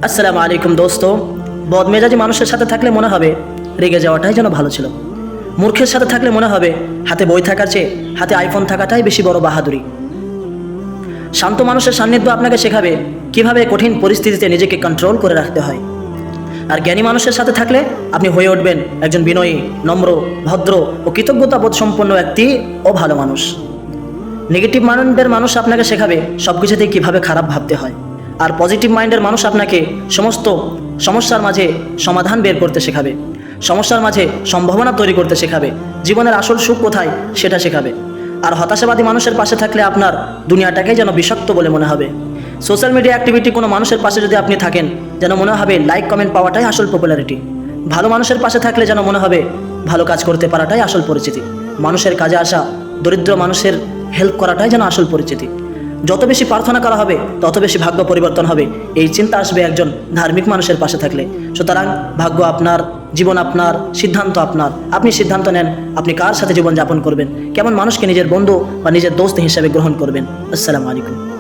আসসালামু আলাইকুম দোস্ত। বদমেজাজি মানুষের সাথে থাকলে মনে হবে রেগে যাওয়াটাই যেন ভালো ছিল। মূর্খের সাথে থাকলে মনে হবে হাতে বই থাকার চেয়ে হাতে আইফোন থাকাটাই বেশি বড় বাহাদুরি। শান্ত মানুষের সান্নিধ্য আপনাকে শেখাবে কিভাবে কঠিন পরিস্থিতিতে নিজেকে কন্ট্রোল করে রাখতে হয়। আর জ্ঞানী মানুষের সাথে থাকলে আপনি হয়ে উঠবেন একজন বিনয়ী, নম্র, ভদ্র ও কৃতজ্ঞতাবোধ সম্পন্ন ব্যক্তি ও ভালো মানুষ। নেগেটিভ মাইন্ডের মানুষ আপনাকে শেখাবে সব কিছুতেই কীভাবে খারাপ ভাবতে হয়। আর পজিটিভ মাইন্ডের মানুষ আপনাকে সমস্ত সমস্যার মাঝে সমাধান বের করতে শেখাবে, সমস্যার মাঝে সম্ভাবনা তৈরি করতে শেখাবে, জীবনের আসল সুখ কোথায় সেটা শেখাবে। আর হতাশাবাদী মানুষের পাশে থাকলে আপনার দুনিয়াটাকেই যেন বিষাক্ত বলে মনে হবে। সোশ্যাল মিডিয়া অ্যাক্টিভিটি কোনো মানুষের পাশে যদি আপনি থাকেন যেন মনে হবে লাইক কমেন্ট পাওয়াটাই আসল পপুলারিটি। ভালো মানুষের পাশে থাকলে যেন মনে হবে ভালো কাজ করতে পারাটাই আসল পরিচিতি। মানুষের কাজে আসা, দরিদ্র মানুষের হেল্প করাটাই যেন আসল পরিচিতি। যত বেশি প্রার্থনা করা হবে তত বেশি ভাগ্য পরিবর্তন হবে, এই চিন্তা আসবে একজন ধার্মিক মানুষের পাশে থাকলে। সুতরাং ভাগ্য আপনার, জীবন আপনার, সিদ্ধান্ত আপনার। আপনি সিদ্ধান্ত নেন আপনি কার সাথে জীবন যাপন করবেন, কেমন মানুষকে নিজের বন্ধু বা নিজের দোস্ত হিসেবে গ্রহণ করবেন। আসসালামু আলাইকুম।